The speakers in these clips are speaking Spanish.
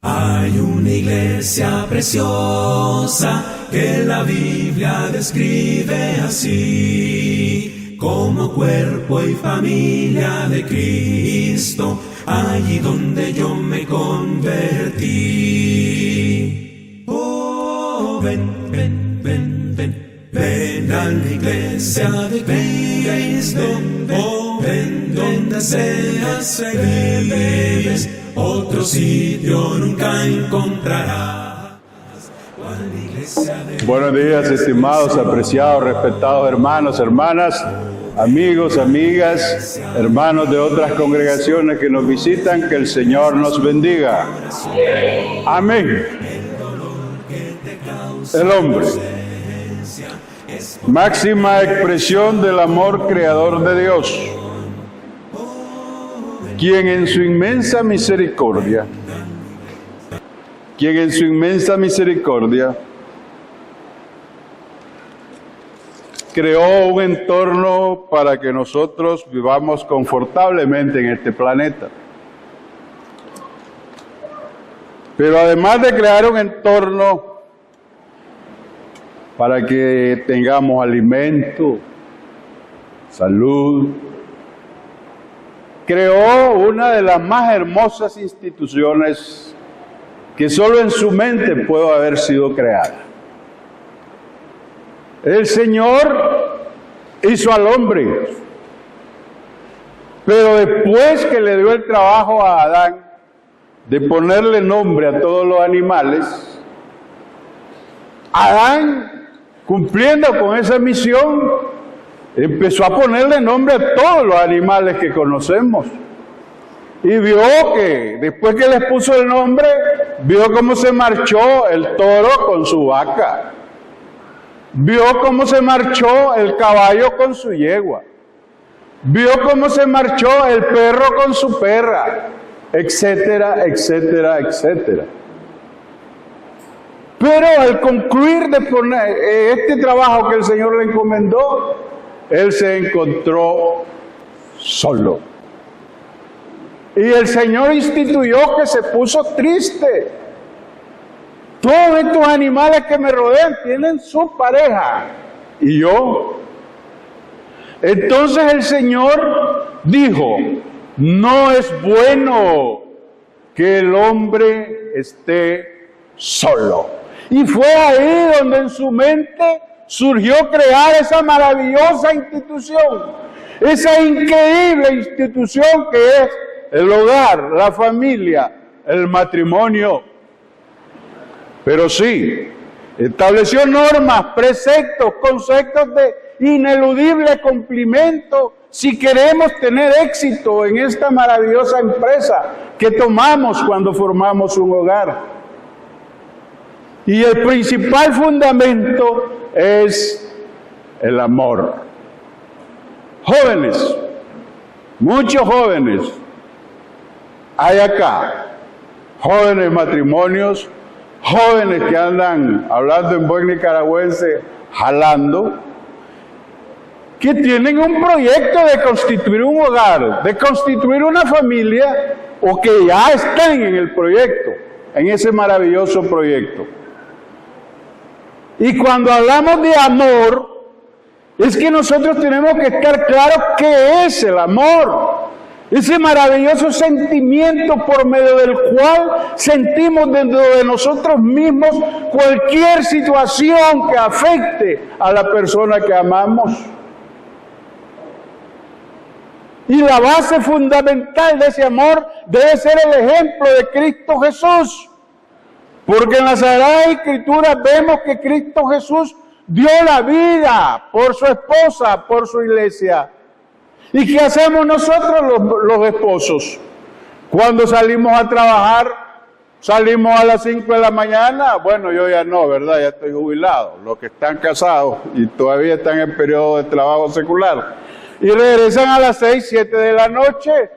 Hay una iglesia preciosa que la Biblia describe así, como cuerpo y familia de Cristo, allí donde yo me convertí. Oh, ven, ven, ven, ven, ven a la iglesia de Cristo, oh, ven donde seas feliz, otro sitio nunca encontrarás. Buenos días, estimados, apreciados, respetados hermanos, hermanas, amigos, amigas, hermanos de otras congregaciones que nos visitan, que el Señor nos bendiga. Amén. El hombre, máxima expresión del amor creador de Dios, quien en su inmensa misericordia, creó un entorno para que nosotros vivamos confortablemente en este planeta. Pero además de crear un entorno para que tengamos alimento, salud, creó una de las más hermosas instituciones que solo en su mente pudo haber sido creada. El Señor hizo al hombre, pero después que le dio el trabajo a Adán de ponerle nombre a todos los animales, Adán, cumpliendo con esa misión, empezó a ponerle nombre a todos los animales que conocemos. Y vio que, después que les puso el nombre, vio cómo se marchó el toro con su vaca. Vio cómo se marchó el caballo con su yegua. Vio cómo se marchó el perro con su perra, etcétera, etcétera, etcétera. Pero al concluir de poner este trabajo que el Señor le encomendó, él se encontró solo. Y el Señor instituyó que se puso triste. Todos estos animales que me rodean tienen su pareja. ¿Y yo? Entonces el Señor dijo, no es bueno que el hombre esté solo. Y fue ahí donde en su mente surgió crear esa maravillosa institución, esa increíble institución que es el hogar, la familia, el matrimonio. Pero sí, estableció normas, preceptos, conceptos de ineludible cumplimiento si queremos tener éxito en esta maravillosa empresa que tomamos cuando formamos un hogar. Y el principal fundamento es el amor. Jóvenes, muchos jóvenes hay acá, jóvenes matrimonios, jóvenes que andan, hablando en buen nicaragüense, jalando, que tienen un proyecto de constituir un hogar, de constituir una familia, o que ya están en el proyecto, en ese maravilloso proyecto. Y cuando hablamos de amor, es que nosotros tenemos que estar claros qué es el amor. Ese maravilloso sentimiento por medio del cual sentimos dentro de nosotros mismos cualquier situación que afecte a la persona que amamos. Y la base fundamental de ese amor debe ser el ejemplo de Cristo Jesús. Porque en la Sagrada Escritura vemos que Cristo Jesús dio la vida por su esposa, por su iglesia. ¿Y qué hacemos nosotros los esposos? Cuando salimos a trabajar, salimos a las 5 de la mañana. Bueno, yo ya no, ¿verdad? Ya estoy jubilado. Los que están casados y todavía están en periodo de trabajo secular. Y regresan a las 6, 7 de la noche.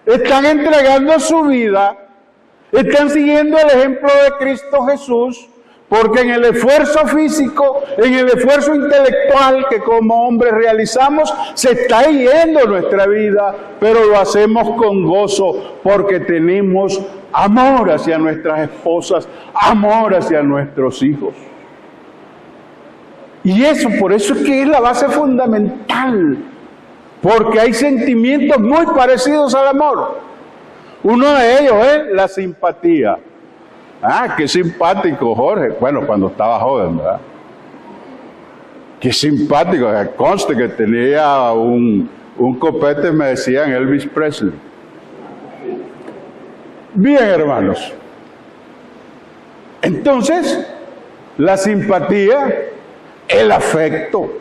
Están entregando su vida. Están siguiendo el ejemplo de Cristo Jesús Porque en el esfuerzo físico, en el esfuerzo intelectual que como hombres realizamos, se está yendo nuestra vida, pero lo hacemos con gozo porque tenemos amor hacia nuestras esposas, amor hacia nuestros hijos. Y eso, por eso es que es la base fundamental, porque hay sentimientos muy parecidos al amor. Uno de ellos es la simpatía. Ah, qué simpático, Jorge. Bueno, cuando estaba joven, ¿verdad? Qué simpático. Conste que tenía un copete, me decían Elvis Presley. Bien, hermanos. Entonces, la simpatía, el afecto,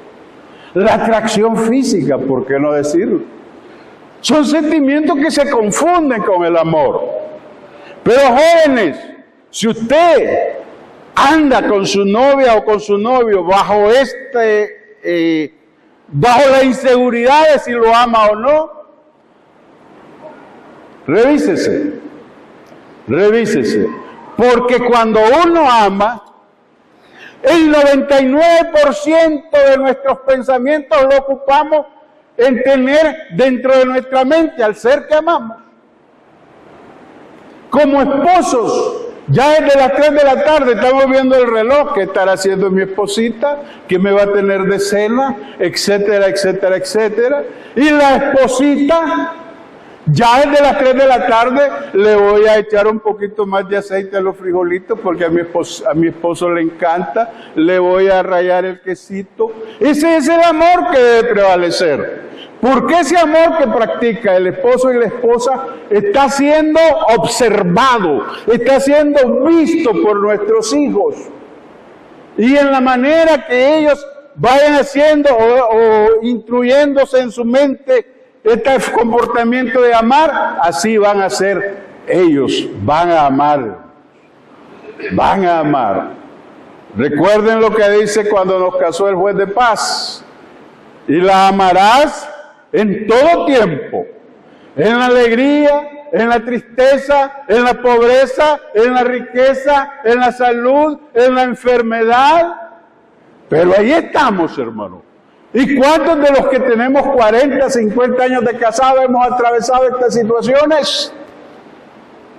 la atracción física, ¿por qué no decirlo? Son sentimientos que se confunden con el amor. Pero jóvenes, si usted anda con su novia o con su novio bajo la inseguridad de si lo ama o no, revísese, porque cuando uno ama, el 99% de nuestros pensamientos lo ocupamos en tener dentro de nuestra mente al ser que amamos. Como esposos, ya desde las 3 de la tarde estamos viendo el reloj, qué estará haciendo mi esposita, qué me va a tener de cena, etcétera, etcétera, etcétera. Y la esposita, ya desde las 3 de la tarde le voy a echar un poquito más de aceite a los frijolitos porque a mi esposo le encanta, le voy a rallar el quesito. Ese es el amor que debe prevalecer. Porque ese amor que practica el esposo y la esposa está siendo observado, está siendo visto por nuestros hijos. Y en la manera que ellos vayan haciendo o instruyéndose en su mente este comportamiento de amar, así van a ser ellos, van a amar. Recuerden lo que dice cuando nos casó el juez de paz. Y la amarás en todo tiempo, en la alegría, en la tristeza, en la pobreza, en la riqueza, en la salud, en la enfermedad. Pero ahí estamos, hermano. ¿Y cuántos de los que tenemos 40, 50 años de casado hemos atravesado estas situaciones?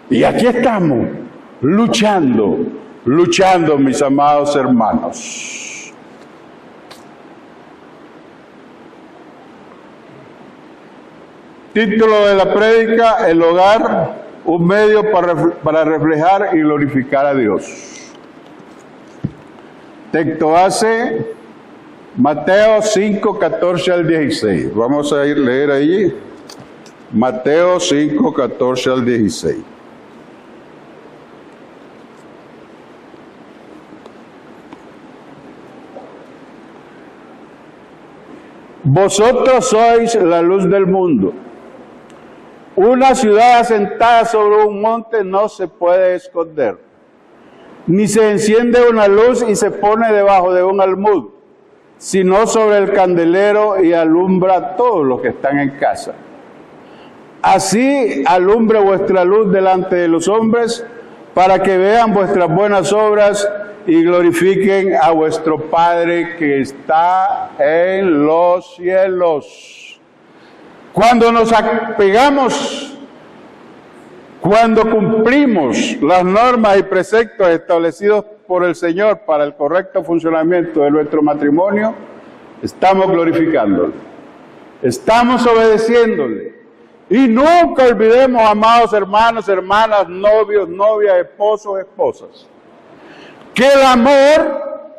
Y aquí estamos, luchando, mis amados hermanos. Título de la prédica: el hogar, un medio para reflejar y glorificar a Dios. Texto base, Mateo 5, 14 al 16. Vamos a leer allí. Mateo 5, 14 al 16. Vosotros sois la luz del mundo. Una ciudad asentada sobre un monte no se puede esconder, ni se enciende una luz y se pone debajo de un almud, sino sobre el candelero y alumbra a todos los que están en casa. Así alumbre vuestra luz delante de los hombres, para que vean vuestras buenas obras y glorifiquen a vuestro Padre que está en los cielos. Cuando nos apegamos, cuando cumplimos las normas y preceptos establecidos por el Señor para el correcto funcionamiento de nuestro matrimonio, estamos glorificándole, estamos obedeciéndole. Y nunca olvidemos, amados hermanos, hermanas, novios, novias, esposos, esposas, que el amor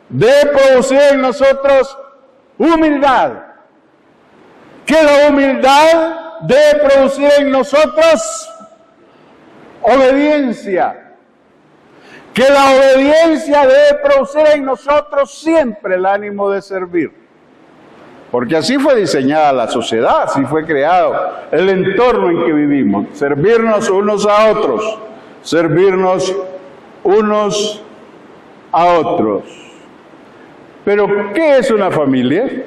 debe producir en nosotros humildad. Que la humildad debe producir en nosotros obediencia. Que la obediencia debe producir en nosotros siempre el ánimo de servir. Porque así fue diseñada la sociedad, así fue creado el entorno en que vivimos. Servirnos unos a otros, servirnos unos a otros. Pero, ¿qué es una familia?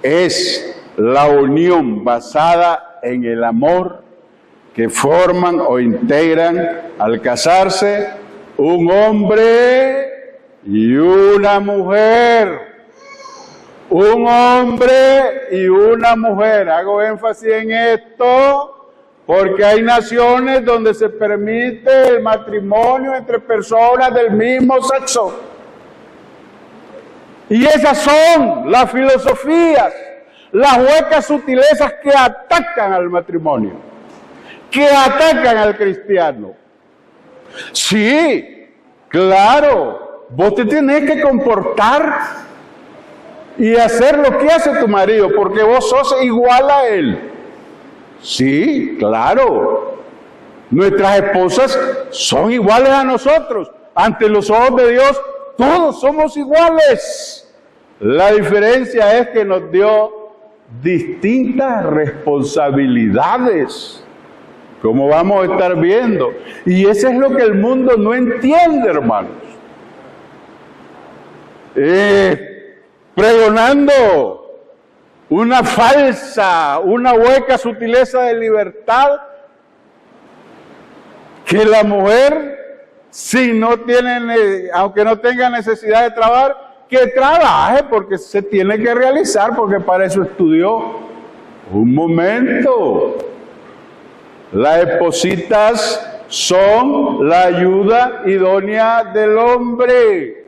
Es la unión basada en el amor que forman o integran al casarse un hombre y una mujer. Un hombre y una mujer. Hago énfasis en esto porque hay naciones donde se permite el matrimonio entre personas del mismo sexo. Y esas son las filosofías, las huecas sutilezas que atacan al matrimonio, que atacan al cristiano. Sí, claro, vos te tenés que comportar y hacer lo que hace tu marido, porque vos sos igual a él. Sí, claro. Nuestras esposas son iguales a nosotros. Ante los ojos de Dios, todos somos iguales. La diferencia es que nos dio distintas responsabilidades, como vamos a estar viendo. Y eso es lo que el mundo no entiende, hermanos. Pregonando una falsa, una hueca sutileza de libertad, que la mujer, si no tiene, aunque no tenga necesidad de trabajar, que trabaje porque se tiene que realizar, porque para eso estudió. Un momento. Las espositas son la ayuda idónea del hombre.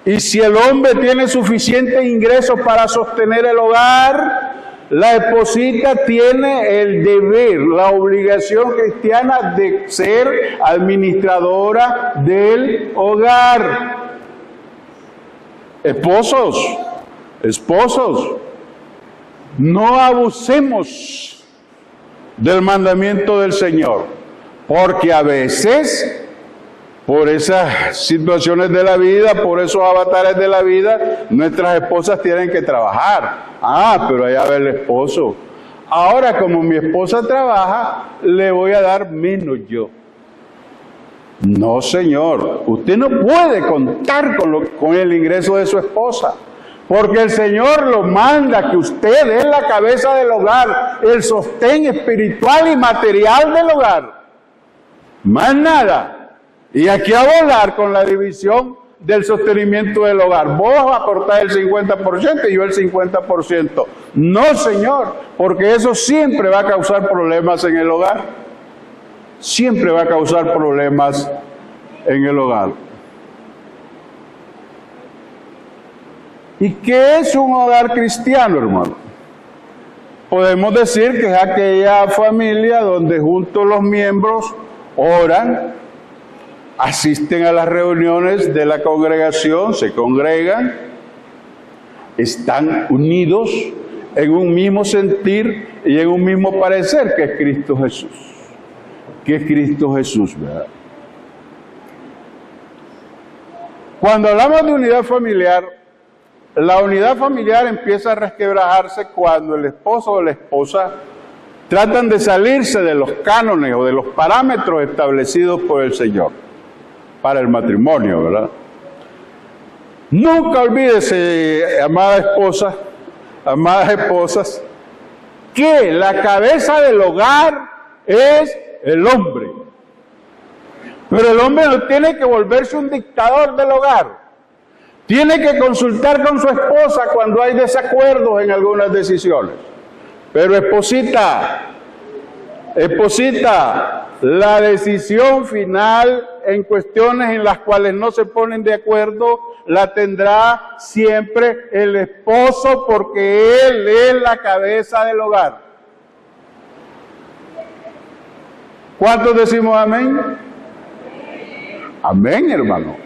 Y si el hombre tiene suficientes ingresos para sostener el hogar, la esposita tiene el deber, la obligación cristiana de ser administradora del hogar. Esposos, no abusemos del mandamiento del Señor, porque a veces, por esas situaciones de la vida, por esos avatares de la vida, nuestras esposas tienen que trabajar. Pero allá va el esposo. Ahora, como mi esposa trabaja, le voy a dar menos yo. No, señor, usted no puede contar con el ingreso de su esposa, porque el Señor lo manda que usted es la cabeza del hogar, el sostén espiritual y material del hogar. Más nada. Y aquí a volar con la división del sostenimiento del hogar. Vos vas a aportar el 50% y yo el 50%. No, señor, porque eso siempre va a causar problemas en el hogar. Siempre va a causar problemas en el hogar. ¿Y qué es un hogar cristiano, hermano? Podemos decir que es aquella familia donde juntos los miembros oran, asisten a las reuniones de la congregación, se congregan, están unidos en un mismo sentir y en un mismo parecer, que es Cristo Jesús. Que es Cristo Jesús, ¿verdad? Cuando hablamos de unidad familiar, la unidad familiar empieza a resquebrajarse cuando el esposo o la esposa tratan de salirse de los cánones o de los parámetros establecidos por el Señor para el matrimonio, ¿verdad? Nunca olvídese, amadas esposas, que la cabeza del hogar es el hombre. Pero el hombre no tiene que volverse un dictador del hogar. Tiene que consultar con su esposa cuando hay desacuerdos en algunas decisiones. Pero esposita, la decisión final en cuestiones en las cuales no se ponen de acuerdo la tendrá siempre el esposo, porque él es la cabeza del hogar. ¿Cuántos decimos amén? Amén, hermano.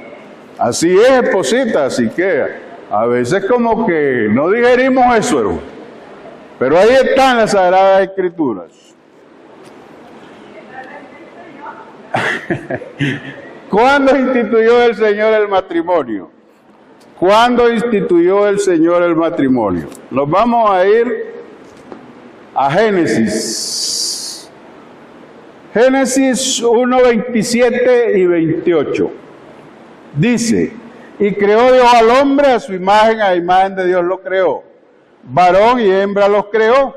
Así es, esposita, así que a veces como que no digerimos eso, hermano. Pero ahí están las Sagradas Escrituras. ¿Cuándo instituyó el Señor el matrimonio? ¿Cuándo instituyó el Señor el matrimonio? Nos vamos a ir a Génesis. Génesis 1, 27 y 28. Dice, y creó Dios al hombre a su imagen, a imagen de Dios lo creó. Varón y hembra los creó.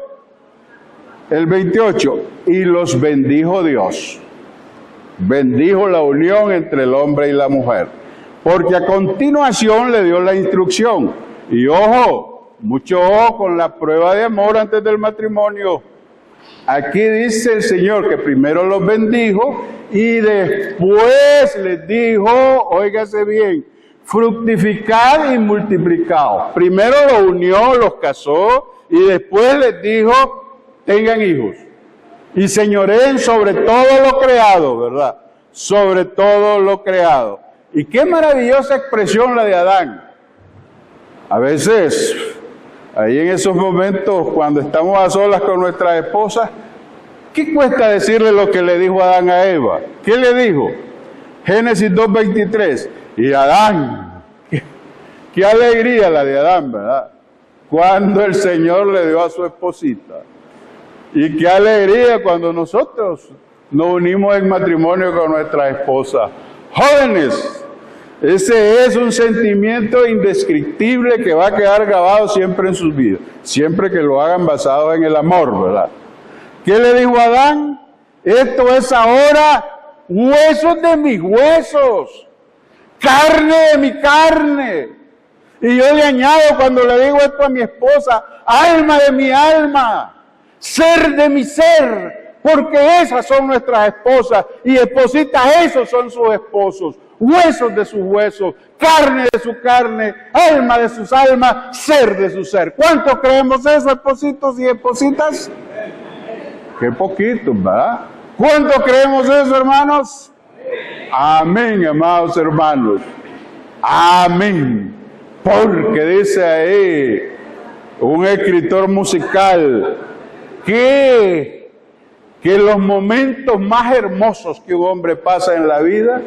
El 28, y los bendijo Dios. bendijo la unión entre el hombre y la mujer. Porque a continuación le dio la instrucción. Y ojo, mucho ojo con la prueba de amor antes del matrimonio. Aquí dice el Señor que primero los bendijo y después les dijo, óigase bien, fructificad y multiplicaos. Primero los unió, los casó y después les dijo, tengan hijos. Y señoreen sobre todo lo creado, ¿verdad? Sobre todo lo creado. Y qué maravillosa expresión la de Adán. A veces, ahí en esos momentos, cuando estamos a solas con nuestras esposas, ¿qué cuesta decirle lo que le dijo Adán a Eva? ¿Qué le dijo? Génesis 2:23. Y Adán, qué alegría la de Adán, ¿verdad? Cuando el Señor le dio a su esposita. Y qué alegría cuando nosotros nos unimos en matrimonio con nuestra esposa. Jóvenes, ese es un sentimiento indescriptible que va a quedar grabado siempre en sus vidas. Siempre que lo hagan basado en el amor, ¿verdad? ¿Qué le dijo Adán? Esto es ahora huesos de mis huesos, carne de mi carne. Y yo le añado cuando le digo esto a mi esposa, alma de mi alma, ser de mi ser, porque esas son nuestras esposas y espositas, esos son sus esposos, huesos de sus huesos, carne de su carne, alma de sus almas, ser de su ser. ¿Cuántos creemos eso, espositos y espositas? Qué poquito, ¿verdad? ¿Cuántos creemos eso, hermanos? Amén, amados hermanos. Amén. Porque dice ahí un escritor musical que los momentos más hermosos que un hombre pasa en la vida,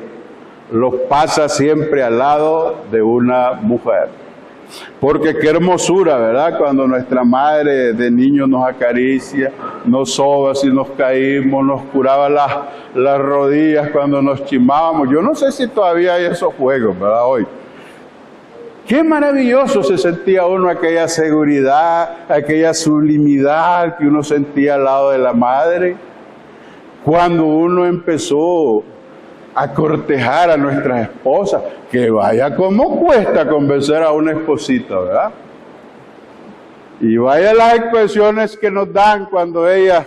los pasa siempre al lado de una mujer. Porque qué hermosura, ¿verdad? Cuando nuestra madre de niño nos acaricia, nos soba si nos caímos, nos curaba las rodillas cuando nos chimábamos. Yo no sé si todavía hay esos juegos, ¿verdad? Hoy. Qué maravilloso se sentía uno, aquella seguridad, aquella sublimidad que uno sentía al lado de la madre. Cuando uno empezó a cortejar a nuestras esposas, que vaya como cuesta convencer a una esposita, ¿verdad? Y vaya las expresiones que nos dan cuando ellas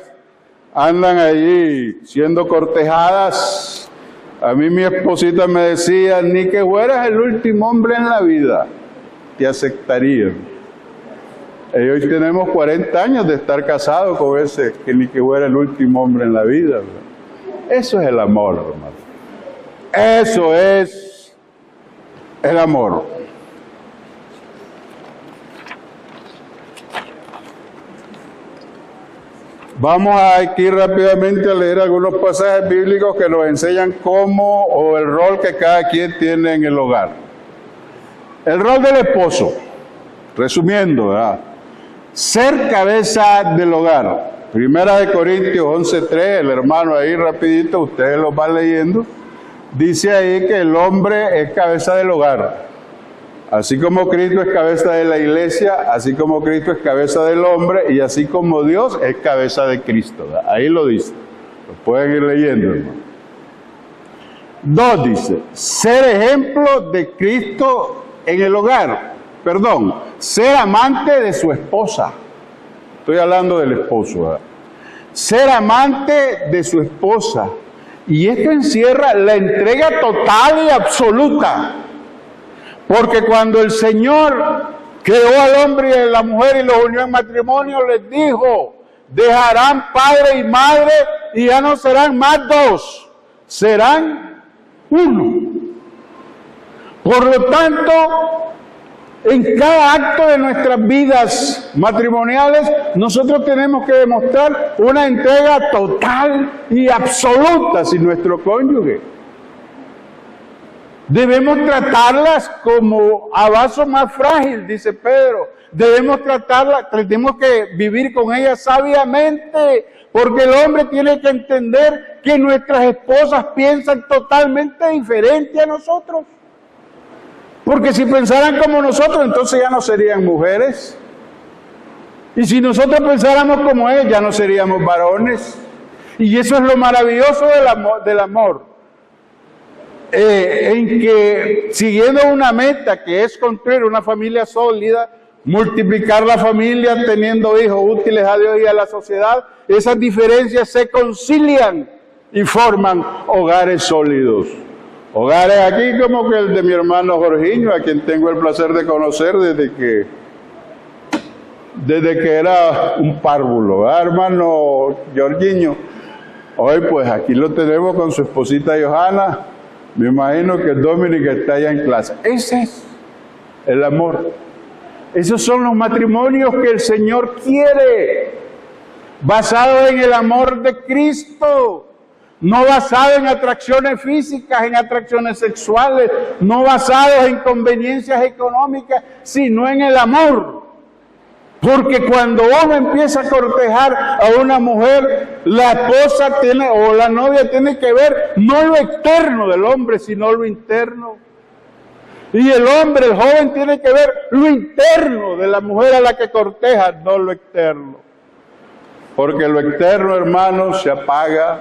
andan allí siendo cortejadas. A mí mi esposita me decía, ni que fueras el último hombre en la vida, te aceptaría. Y hoy tenemos 40 años de estar casados con ese, que ni que fuera el último hombre en la vida, ¿verdad? Eso es el amor, hermano. Eso es el amor. Vamos aquí rápidamente a leer algunos pasajes bíblicos que nos enseñan cómo o el rol que cada quien tiene en el hogar. El rol del esposo, resumiendo, ¿verdad? Ser cabeza del hogar. Primera de Corintios 11:3, el hermano ahí rapidito, ustedes lo van leyendo. Dice ahí que el hombre es cabeza del hogar. Así como Cristo es cabeza de la iglesia, así como Cristo es cabeza del hombre y así como Dios es cabeza de Cristo. ¿Verdad? Ahí lo dice. Lo pueden ir leyendo, hermano. 2 dice, ser ejemplo de Cristo en el hogar. Perdón, ser amante de su esposa. Estoy hablando del esposo, ¿verdad? Ser amante de su esposa. Y esto encierra la entrega total y absoluta. Porque cuando el Señor creó al hombre y a la mujer y los unió en matrimonio, les dijo, dejarán padre y madre y ya no serán más dos, serán uno. Por lo tanto, en cada acto de nuestras vidas matrimoniales, nosotros tenemos que demostrar una entrega total y absoluta sin nuestro cónyuge. Debemos tratarlas como a vaso más frágil, dice Pedro. Debemos tratarlas, tenemos que vivir con ellas sabiamente, porque el hombre tiene que entender que nuestras esposas piensan totalmente diferente a nosotros. Porque si pensaran como nosotros, entonces ya no serían mujeres. Y si nosotros pensáramos como ellos, ya no seríamos varones. Y eso es lo maravilloso del amor. en que siguiendo una meta que es construir una familia sólida, multiplicar la familia teniendo hijos útiles a Dios y a la sociedad, esas diferencias se concilian y forman hogares sólidos. Hogares aquí como que el de mi hermano Jorginho, a quien tengo el placer de conocer desde que era un párvulo, ¿verdad, hermano Jorginho? Hoy pues aquí lo tenemos con su esposita Johanna. Me imagino que Dominic está allá en clase. Ese es el amor. Esos son los matrimonios que el Señor quiere, basados en el amor de Cristo, no basados en atracciones físicas, en atracciones sexuales, no basados en conveniencias económicas, sino en el amor. Porque cuando uno empieza a cortejar a una mujer, la esposa tiene, o la novia tiene que ver no lo externo del hombre, sino lo interno. Y el hombre, el joven, tiene que ver lo interno de la mujer a la que corteja, no lo externo. Porque lo externo, hermanos, se apaga,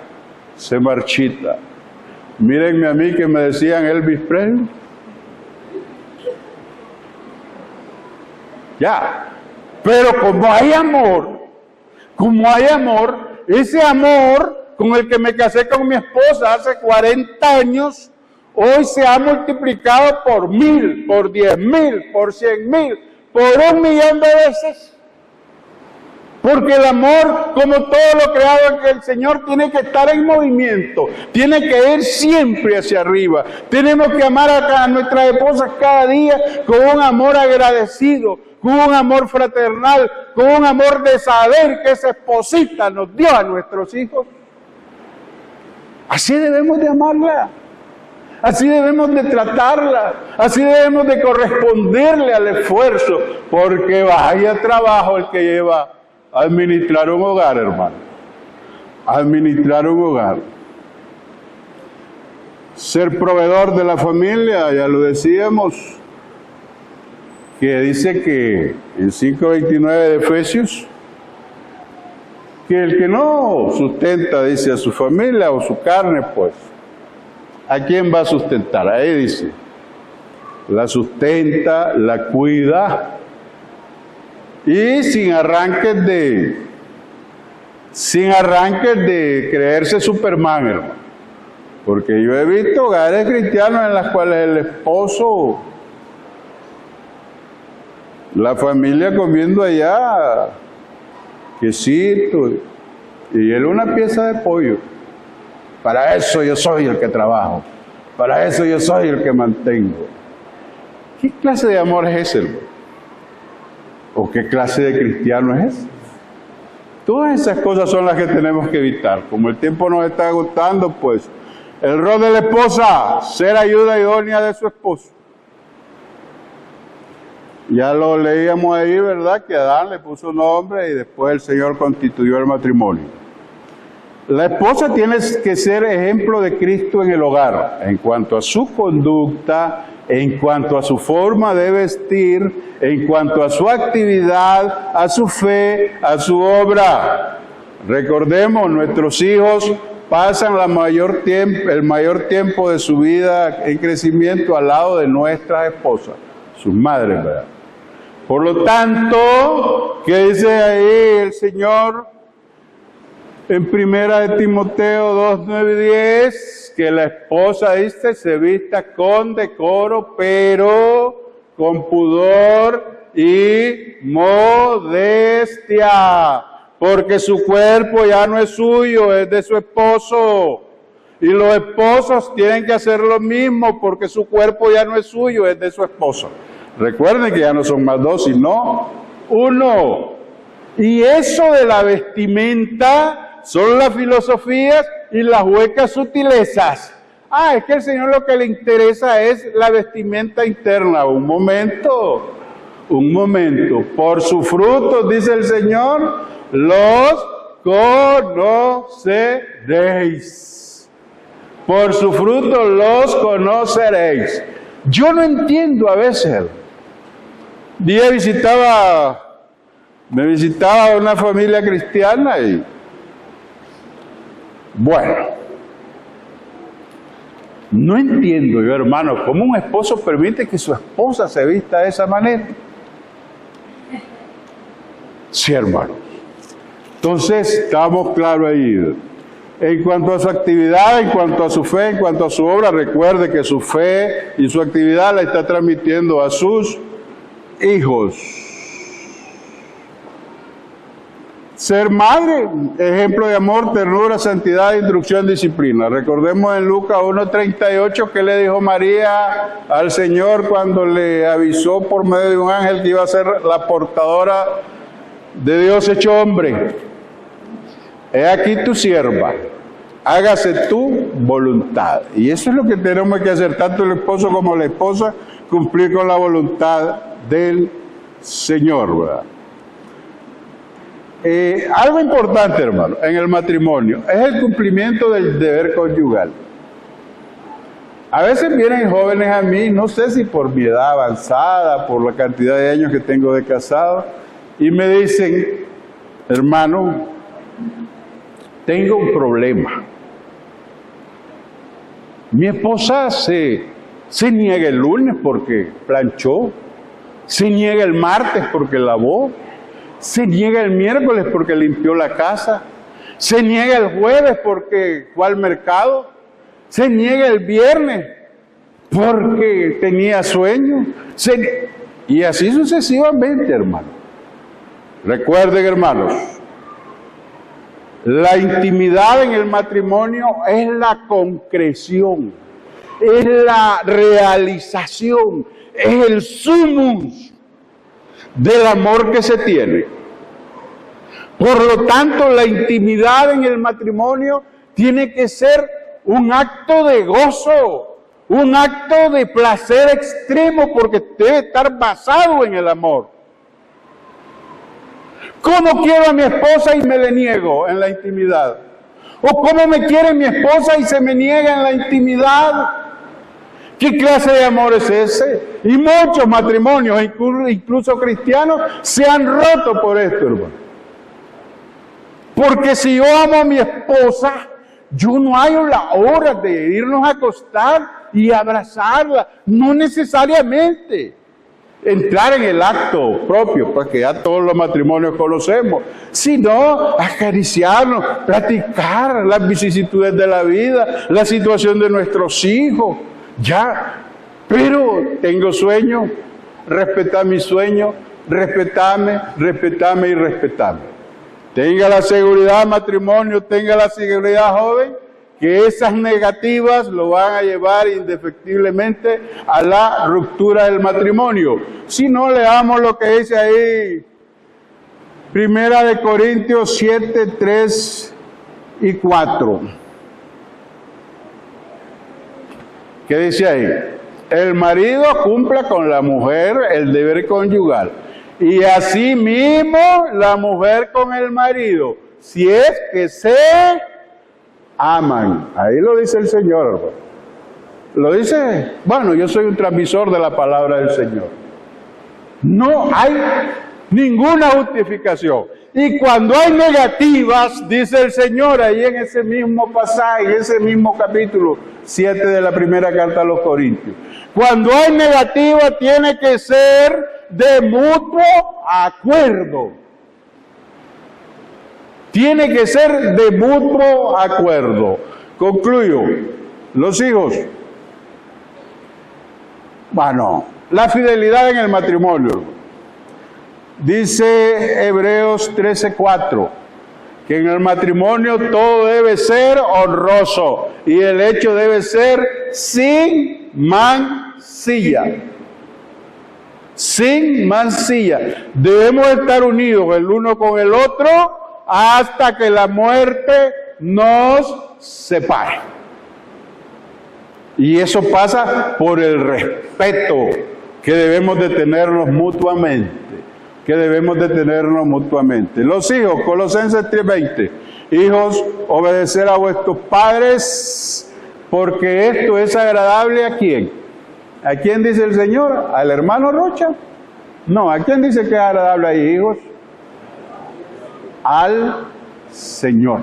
se marchita. Mírenme a mí que me decían Elvis Presley. Ya. Pero como hay amor, ese amor con el que me casé con mi esposa hace 40 años, hoy se ha multiplicado por 1000, por 10,000, por 100,000, por 1,000,000 de veces. Porque el amor, como todo lo creado en el Señor, tiene que estar en movimiento, tiene que ir siempre hacia arriba. Tenemos que amar a nuestras esposas cada día con un amor agradecido, con un amor fraternal, con un amor de saber que esa esposita nos dio a nuestros hijos. Así debemos de amarla, así debemos de tratarla, así debemos de corresponderle al esfuerzo, porque vaya trabajo el que lleva a administrar un hogar, hermano. Administrar un hogar. Ser proveedor de la familia, ya lo decíamos, que dice que en 5:29 de Efesios, que el que no sustenta, dice, a su familia o su carne, pues, ¿a quién va a sustentar? Ahí dice, la sustenta, la cuida, y sin arranques de creerse Superman, hermano. Porque yo he visto hogares cristianos en los cuales el esposo, la familia comiendo allá quesito y él una pieza de pollo. Para eso yo soy el que trabajo, para eso yo soy el que mantengo. ¿Qué clase de amor es ese, hermano? ¿O qué clase de cristiano es ese? Todas esas cosas son las que tenemos que evitar. Como el tiempo nos está agotando, pues el rol de la esposa, ser ayuda idónea de su esposo. Ya lo leíamos ahí, ¿verdad? Que Adán le puso nombre y después el Señor constituyó el matrimonio. La esposa tiene que ser ejemplo de Cristo en el hogar, en cuanto a su conducta, en cuanto a su forma de vestir, en cuanto a su actividad, a su fe, a su obra. Recordemos, nuestros hijos pasan el mayor tiempo de su vida en crecimiento al lado de nuestras esposas, sus madres, ¿verdad? Por lo tanto, ¿qué dice ahí el Señor en 1 de Timoteo 2, 9 y 10? Que la esposa, dice, se vista con decoro, pero con pudor y modestia, porque su cuerpo ya no es suyo, es de su esposo. Y los esposos tienen que hacer lo mismo, porque su cuerpo ya no es suyo, es de su esposo. Recuerden que ya no son más dos, sino uno. Y eso de la vestimenta son las filosofías y las huecas sutilezas. Es que al Señor lo que le interesa es la vestimenta interna. Un momento. Por sus frutos, dice el Señor, los conoceréis. Por sus frutos los conoceréis. Yo no entiendo a veces. Me visitaba una familia cristiana y, bueno, No entiendo yo, hermano, cómo un esposo permite que su esposa se vista de esa manera. Sí, hermano. Entonces, estamos claros ahí. En cuanto a su actividad, en cuanto a su fe, en cuanto a su obra, recuerde que su fe y su actividad la está transmitiendo a sus hijos. Ser madre, ejemplo de amor, ternura, santidad, instrucción, disciplina. Recordemos en Lucas 1:38 que le dijo María al Señor cuando le avisó por medio de un ángel que iba a ser la portadora de Dios hecho hombre. He aquí tu sierva, hágase tu voluntad. Y eso es lo que tenemos que hacer, tanto el esposo como la esposa, cumplir con la voluntad del Señor, ¿verdad? Algo importante, hermano, en el matrimonio es el cumplimiento del deber conyugal. A veces vienen jóvenes a mí, no sé si por mi edad avanzada, por la cantidad de años que tengo de casado, y me dicen, hermano, tengo un problema. Mi esposa se niega el lunes porque planchó, se niega el martes porque lavó, se niega el miércoles porque limpió la casa, se niega el jueves porque fue al mercado, se niega el viernes porque tenía sueño, y así sucesivamente, hermano. Recuerden, hermanos, la intimidad en el matrimonio es la concreción, es la realización, es el sumus del amor que se tiene. Por lo tanto, la intimidad en el matrimonio tiene que ser un acto de gozo, un acto de placer extremo, porque debe estar basado en el amor. ¿Cómo quiero a mi esposa y me le niego en la intimidad? ¿O cómo me quiere mi esposa y se me niega en la intimidad? ¿Qué clase de amor es ese? Y muchos matrimonios, incluso cristianos, se han roto por esto, hermano. Porque si yo amo a mi esposa, yo no hallo la hora de irnos a acostar y abrazarla. No necesariamente entrar en el acto propio, porque ya todos los matrimonios conocemos, sino acariciarnos, platicar las vicisitudes de la vida, la situación de nuestros hijos. Ya, pero tengo sueño, respetad mi sueño, respetame y respetame. Tenga la seguridad, matrimonio, tenga la seguridad, joven, que esas negativas lo van a llevar indefectiblemente a la ruptura del matrimonio. Si no, leamos lo que dice ahí, 1 Corintios 7, 3 y 4. ¿Qué dice ahí? El marido cumpla con la mujer el deber conyugal, y así mismo la mujer con el marido, si es que se aman. Ahí lo dice el Señor. Lo dice, bueno, yo soy un transmisor de la palabra del Señor. No hay ninguna justificación. Y cuando hay negativas, dice el Señor ahí en ese mismo pasaje, en ese mismo capítulo 7 de la primera carta a los Corintios. Cuando hay negativa, tiene que ser de mutuo acuerdo. Tiene que ser de mutuo acuerdo. Concluyo. Los hijos. Bueno, la fidelidad en el matrimonio. Dice Hebreos 13:4, que en el matrimonio todo debe ser honroso y el hecho debe ser sin mancilla. Sin mancilla. Debemos estar unidos el uno con el otro hasta que la muerte nos separe. Y eso pasa por el respeto que debemos de tenernos mutuamente. Los hijos, Colosenses 3:20. Hijos, obedecer a vuestros padres, porque esto es agradable ¿a quién? ¿A quién dice el Señor? ¿Al hermano Rocha? No, ¿a quién dice que es agradable ahí, hijos? Al Señor.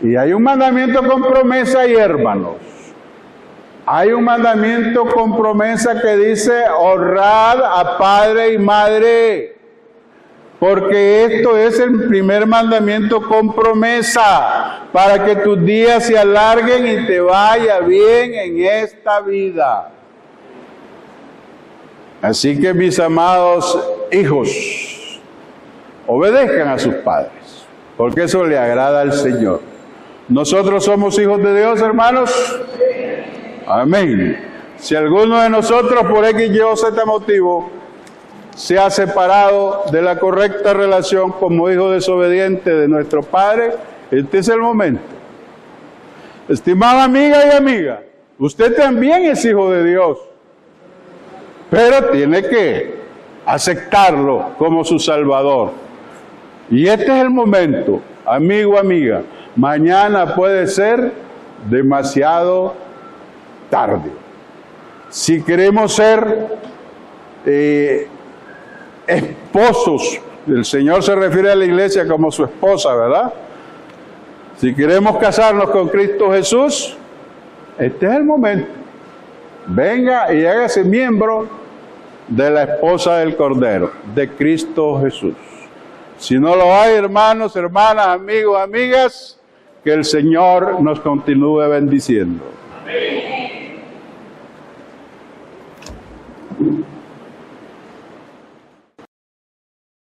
Y hay un mandamiento con promesa, y hermanos. Hay un mandamiento con promesa que dice: honrad a padre y madre, porque esto es el primer mandamiento con promesa, para que tus días se alarguen y te vaya bien en esta vida. Así que, mis amados hijos, obedezcan a sus padres, porque eso le agrada al Señor. ¿Nosotros somos hijos de Dios, hermanos? Amén. Si alguno de nosotros, por X, Y o Z motivo, se ha separado de la correcta relación como hijo desobediente de nuestro Padre, este es el momento. Estimada amiga y amiga, usted también es hijo de Dios, pero tiene que aceptarlo como su Salvador. Y este es el momento, amigo, amiga. Mañana puede ser demasiado tarde. Si queremos ser esposos, el Señor se refiere a la iglesia como su esposa, ¿verdad? Si queremos casarnos con Cristo Jesús, este es el momento. Venga y hágase miembro de la esposa del Cordero, de Cristo Jesús. Si no lo hay, hermanos, hermanas, amigos, amigas, que el Señor nos continúe bendiciendo. Amén.